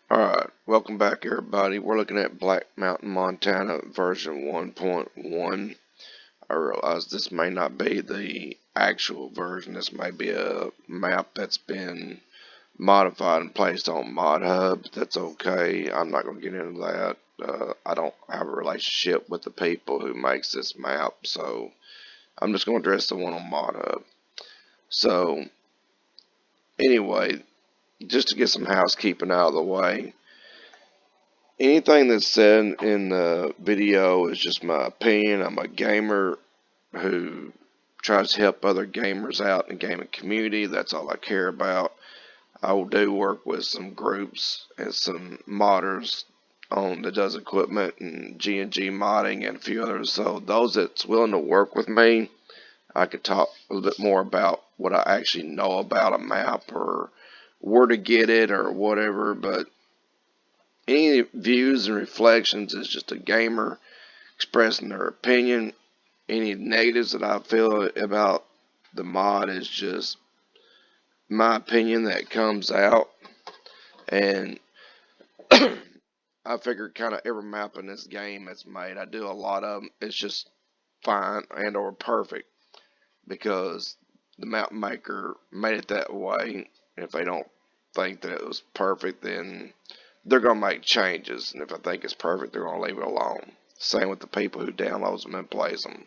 Alright, welcome back everybody. We're looking at Black Mountain Montana version 1.1. I realize this may not be the actual version. This may be a map that's been modified and placed on Modhubus. That's okay. I'm not going to get into that. I don't have a relationship with the people who makes this map, so I'm just going to address the one on Modhubus. So, anyway, just to get some housekeeping out of the way, anything that's said in the video is just my opinion. I'm a gamer who tries to help other gamers out in the gaming community. That's all I care about. I will do work with some groups and some modders that does equipment and G&G modding and a few others. So those that's willing to work with me, I could talk a little bit more about what I actually know about a map or where to get it or whatever. But any views and reflections is just a gamer expressing their opinion. Any negatives that I feel about the mod is just my opinion that comes out. And I figure kind of every map in this game that's made, I do a lot of them, it's just fine and or perfect because the map maker made it that way. If they don't think that it was perfect, then they're going to make changes, and if I think it's perfect, they're going to leave it alone. Same with the people who downloads them and plays them.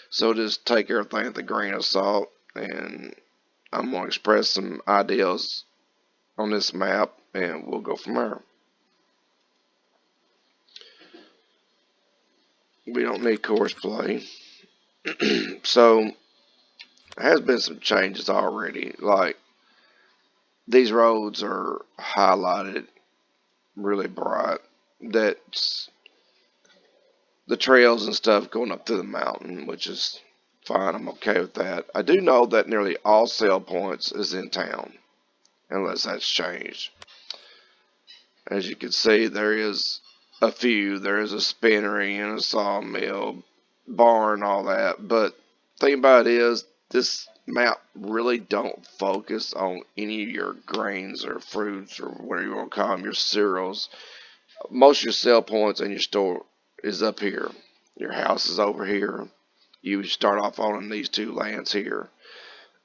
So just take everything with a grain of salt, and I'm going to express some ideas on this map, and we'll go from there. We don't need course play. So, there has been some changes already. Like, these roads are highlighted really bright. That's the trails and stuff going up through the mountain, which is fine. I'm okay with that. I do know that nearly all sale points is in town, unless that's changed. As you can see, there is a few. There is a spinnery and a sawmill, barn, all that. But the thing about it is, this map really don't focus on any of your grains or fruits or whatever you want to call them, your cereals. Most of your sell points in your store is up here. Your house is over here. You start off owning these two lands here.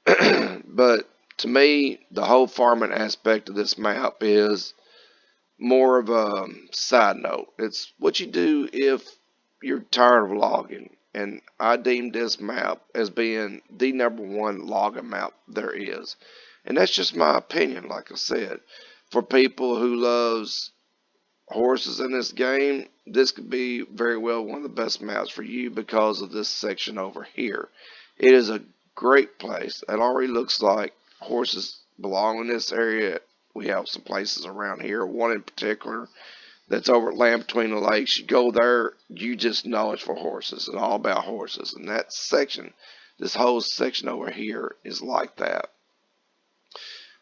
But to me, the whole farming aspect of this map is more of a side note. It's what you do if you're tired of logging. And I deem this map as being the #1 logging map there is. And that's just my opinion, like I said. For people who loves horses in this game, this could be very well one of the best maps for you because of this section over here. It is a great place. It already looks like horses belong in this area. We have some places around here, one in particular that's over at Land Between the Lakes. You go there, you just know it's for horses and all about horses. And that section, this whole section over here is like that.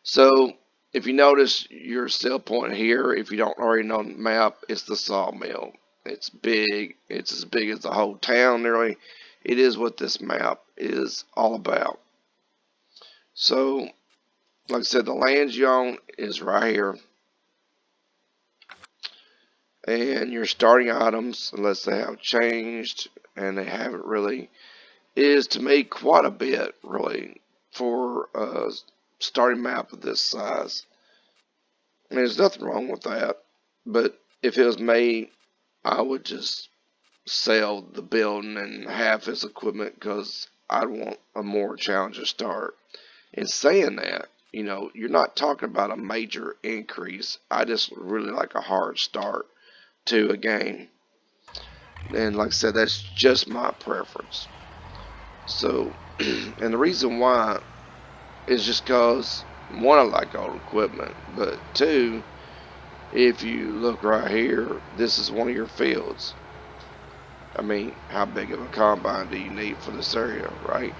So if you notice your sell point here, if you don't already know the map, it's the sawmill. It's big. It's as big as the whole town nearly. It is what this map is all about. So, like I said, the land you own is right here. And your starting items, unless they have changed, and they haven't really, is to me quite a bit, really, for a starting map of this size. I mean, there's nothing wrong with that, but if it was me, I would just sell the building and half its equipment because I'd want a more challenging start. In saying that, you know, you're not talking about a major increase. I just really like a hard start to a game. And like I said, that's just my preference. So, and the reason why is just because, one, I like old equipment, but two, if you look right here, this is one of your fields. I mean, how big of a combine do you need for this area, right?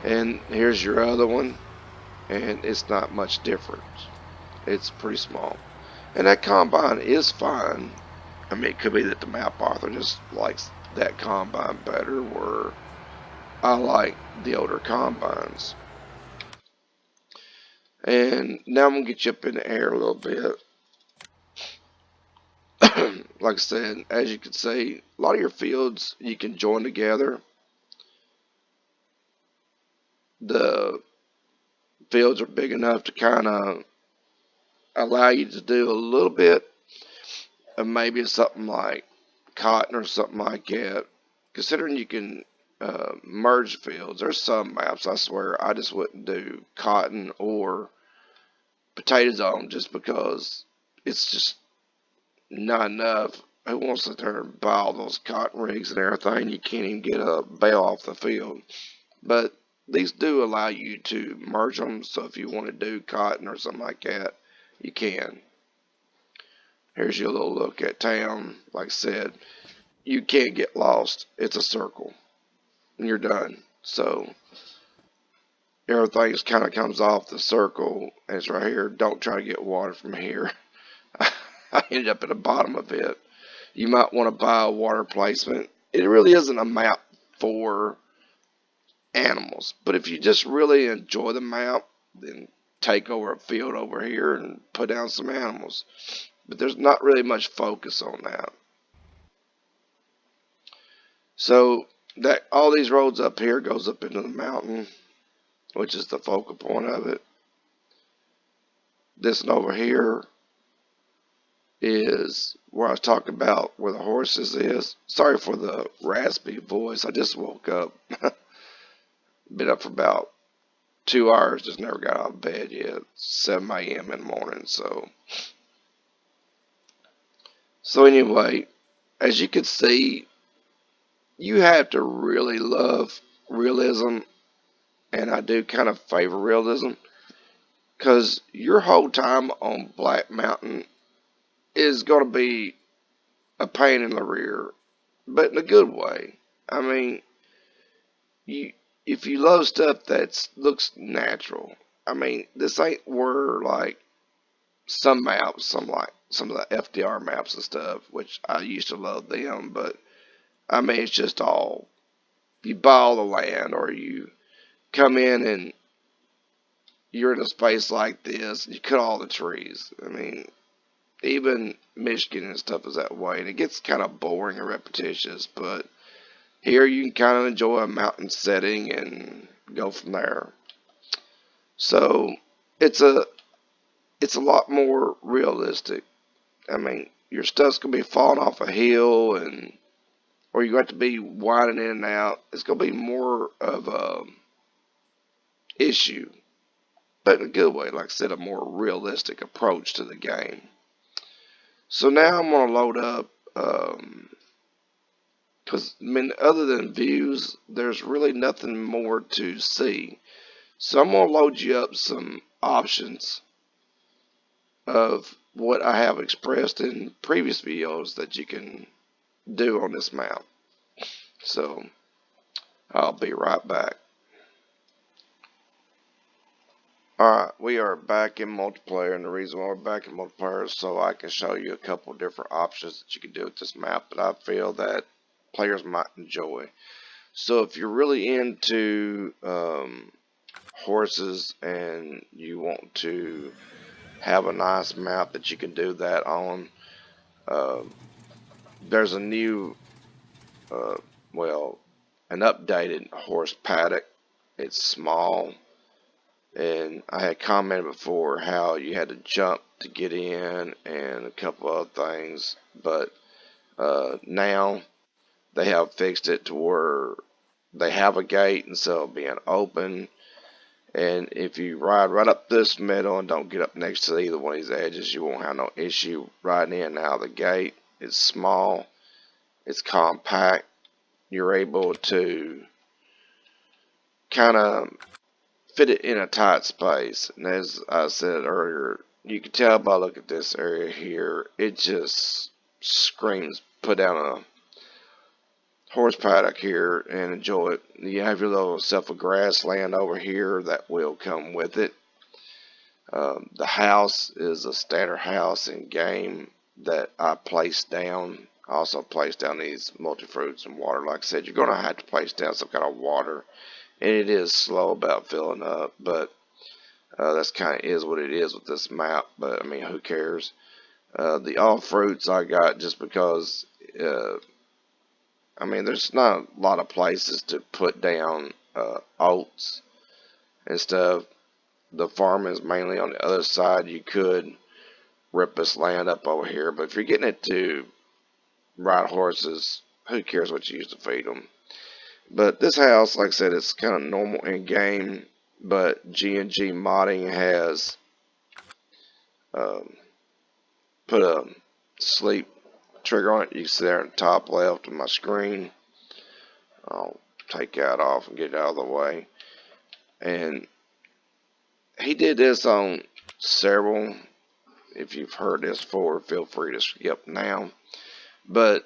And here's your other one, and it's not much different. It's pretty small. And that combine is fine. I mean, it could be that the map author just likes that combine better, where I like the older combines. And now I'm going to get you up in the air a little bit. like I said, as you can see, a lot of your fields you can join together. The fields are big enough to kind of allow you to do a little bit of maybe something like cotton or something like that. Considering you can merge fields, there's some maps I swear I just wouldn't do cotton or potatoes on just because it's just not enough. Who wants to turn and buy all those cotton rigs and everything? You can't even get a bale off the field. But these do allow you to merge them, so if you want to do cotton or something like that, you can. Here's your little look at town. Like I said, you can't get lost. It's a circle, and you're done. So everything kind of comes off the circle, and it's right here. Don't try to get water from here. I ended up at the bottom of it. You might want to buy a water placement. It really isn't a map for animals, but if you just really enjoy the map, then take over a field over here and put down some animals. But there's not really much focus on that. So that all these roads up here goes up into the mountain, which is the focal point of it. This one over here is where I was talking about where the horses is. Sorry for the raspy voice. I just woke up. Been up for about 2 hours. Just never got out of bed yet. 7 a.m. in the morning. So anyway, as you can see, you have to really love realism, and I do kind of favor realism, because your whole time on Black Mountain is going to be a pain in the rear, but in a good way. I mean, if you love stuff that looks natural, I mean, this ain't where like some maps, some of the FDR maps and stuff, which I used to love them, but I mean, it's just all, you buy all the land, or you come in and you're in a space like this, and you cut all the trees. I mean, even Michigan and stuff is that way, and it gets kind of boring and repetitious, but here you can kind of enjoy a mountain setting and go from there. So it's a lot more realistic. I mean, your stuff's gonna be falling off a hill, and or you got to be winding in and out. It's gonna be more of a issue, but in a good way. Like I said, a more realistic approach to the game. So now I'm gonna load up, because I mean, other than views, there's really nothing more to see. So I'm gonna load you up some options of what I have expressed in previous videos that you can do on this map. So I'll be right back. Alright, we are back in multiplayer, and the reason why we're back in multiplayer is so I can show you a couple different options that you can do with this map that I feel that players might enjoy. So if you're really into horses and you want to have a nice map that you can do that on, there's a new, well, an updated horse paddock. It's small, and I had commented before how you had to jump to get in and a couple other things, but now they have fixed it to where they have a gate instead of being open. And if you ride right up this middle and don't get up next to either one of these edges, you won't have no issue riding in and out of the gate. It's small, it's compact, you're able to kind of fit it in a tight space. And as I said earlier, you can tell by looking at this area here, it just screams put down a horse paddock here and enjoy it. You have your little self of grassland over here that will come with it. The house is a standard house in game that I placed down. I also placed down these multi-fruits and water. Like I said, you're going to have to place down some kind of water, and it is slow about filling up, but that's kind of is what it is with this map. But I mean, who cares? The all fruits I got just because, I mean, there's not a lot of places to put down oats and stuff. The farm is mainly on the other side. You could rip this land up over here, but if you're getting it to ride horses, who cares what you use to feed them? But this house, like I said, it's kind of normal in game, but G&G modding has um, put a sleep trigger on it. You can see there in the top left of my screen. I'll take that off and get it out of the way. And he did this on several. If you've heard this before, feel free to skip now. But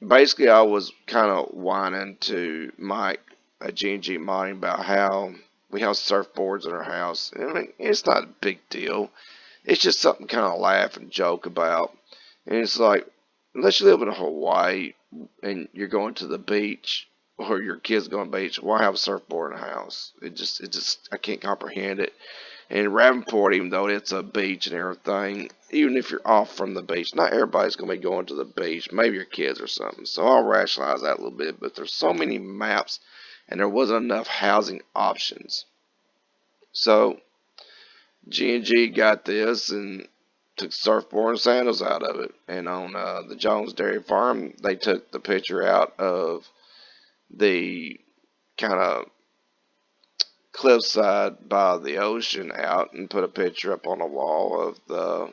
basically, I was kind of whining to Mike at G&G Modding about how we have surfboards in our house. I mean, it's not a big deal. It's just something kind of laugh and joke about. And it's like, unless you live in Hawaii and you're going to the beach, or your kids going to the beach, why have a surfboard in the house? It just, I can't comprehend it. And Ravenport, even though it's a beach and everything, even if you're off from the beach, not everybody's going to be going to the beach. Maybe your kids or something. So I'll rationalize that a little bit. But there's so many maps, and there wasn't enough housing options. So G&G got this and took surfboard and sandals out of it. And on the Jones Dairy Farm, they took the picture out of the kind of cliffside by the ocean out and put a picture up on the wall of the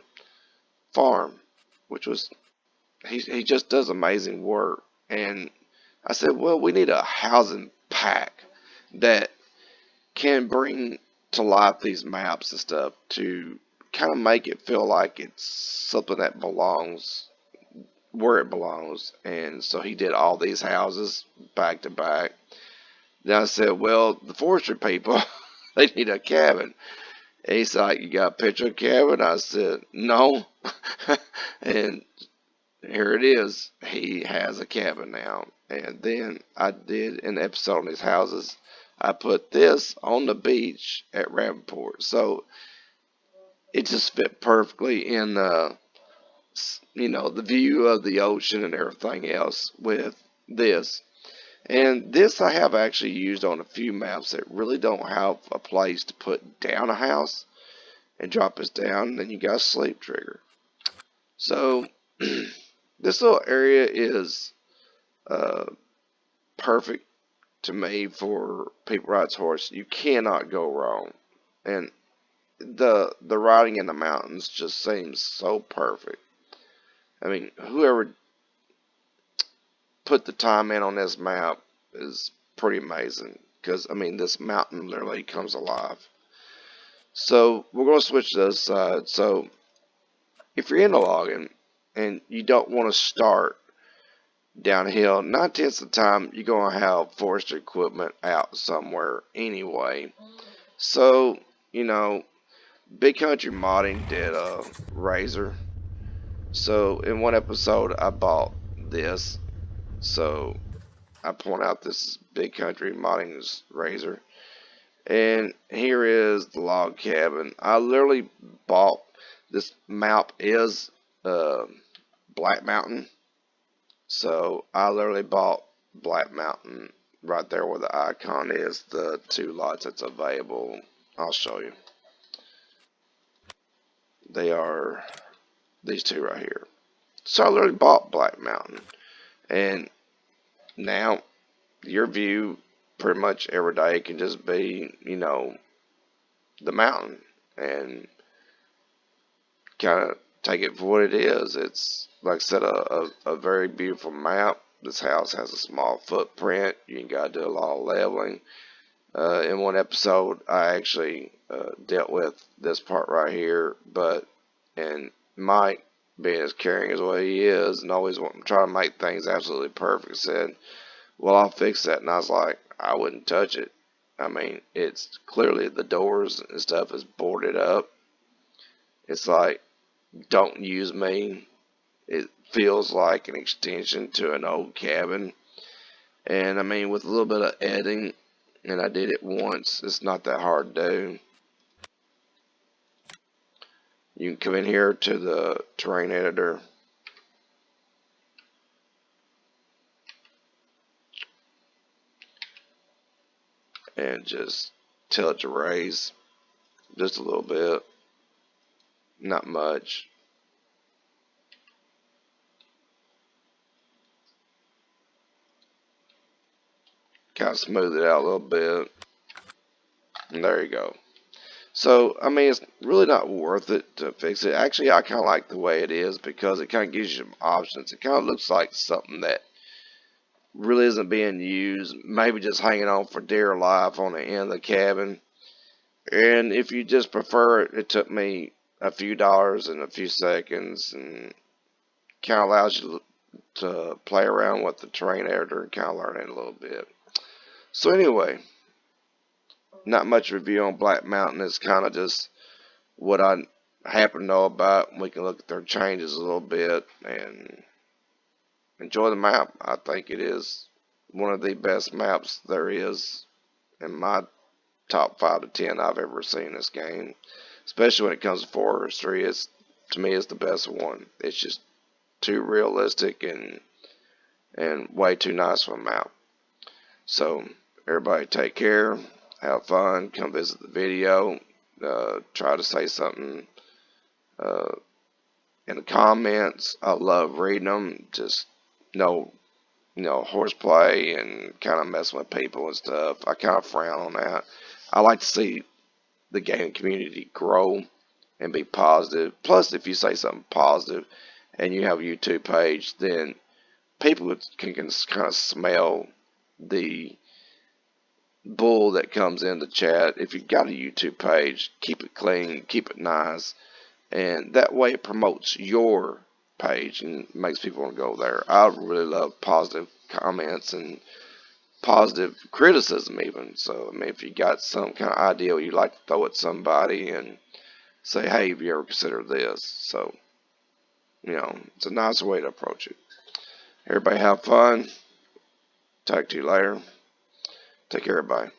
farm, which was, he just does amazing work. And I said, well, we need a housing pack that can bring to life these maps and stuff to kind of make it feel like it's something that belongs where it belongs. And so he did all these houses back to back. Then I said, well, the forestry people, they need a cabin. And he's like, you got a picture of a cabin? I said, no. And here it is. He has a cabin now. And then I did an episode on his houses. I put this on the beach at Ravenport. So it just fit perfectly in the, the view of the ocean and everything else with this. And this I have actually used on a few maps that really don't have a place to put down a house and drop us down, and then you got a sleep trigger. So this little area is perfect to me for people rides horse. You cannot go wrong. And the riding in the mountains just seems so perfect. I mean, whoever put the time in on this map is pretty amazing, because I mean, this mountain literally comes alive. So we're going to switch to this side. So if you're into logging and you don't want to start downhill, 9/10 of the time you're going to have forestry equipment out somewhere anyway. So, Big Country Modding did a razor. So in one episode I bought this. So I point out this is Big Country Modding's razor. And here is the log cabin. I literally bought this map is Black Mountain. So I literally bought Black Mountain right there where the icon is, the two lots that's available. I'll show you. They are these two right here. So I literally bought Black Mountain. And now your view pretty much every day can just be, the mountain, and kind of take it for what it is. It's, like I said, a very beautiful map. This house has a small footprint. You ain't got to do a lot of leveling. In one episode, I actually dealt with this part right here, and Mike, being as caring as what he is, and always trying to make things absolutely perfect, said, well, I'll fix that. And I was like, I wouldn't touch it. I mean, it's clearly the doors and stuff is boarded up. It's like, don't use me. It feels like an extension to an old cabin. And I mean, with a little bit of editing, and I did it once, it's not that hard to do. You can come in here to the terrain editor and just tell it to raise just a little bit, not much. Kind of smooth it out a little bit, and there you go. So, I mean, it's really not worth it to fix it. Actually, I kind of like the way it is because it kind of gives you some options. It kind of looks like something that really isn't being used, maybe just hanging on for dear life on the end of the cabin. And if you just prefer it, it took me a few dollars and a few seconds, and kind of allows you to play around with the terrain editor and kind of learn it a little bit. So anyway, not much review on Black Mountain. It's kind of just what I happen to know about. We can look at their changes a little bit and enjoy the map. I think it is one of the best maps there is in my top 5 to 10 I've ever seen in this game. Especially when it comes to forestry, to me it's the best one. It's just too realistic and way too nice of a map. So everybody take care, have fun, come visit the video, try to say something in the comments. I love reading them. Just horseplay and kind of messing with people and stuff. I kind of frown on that. I like to see the gaming community grow and be positive. Plus, if you say something positive and you have a YouTube page, then people can kind of smell the bull that comes in the chat. If you've got a YouTube page, keep it clean, keep it nice, and that way it promotes your page and makes people want to go there. I really love positive comments and positive criticism even. So, I mean, if you got some kind of idea you'd like to throw at somebody and say, hey, have you ever considered this? So, it's a nice way to approach it. Everybody have fun. Talk to you later. Take care, everybody.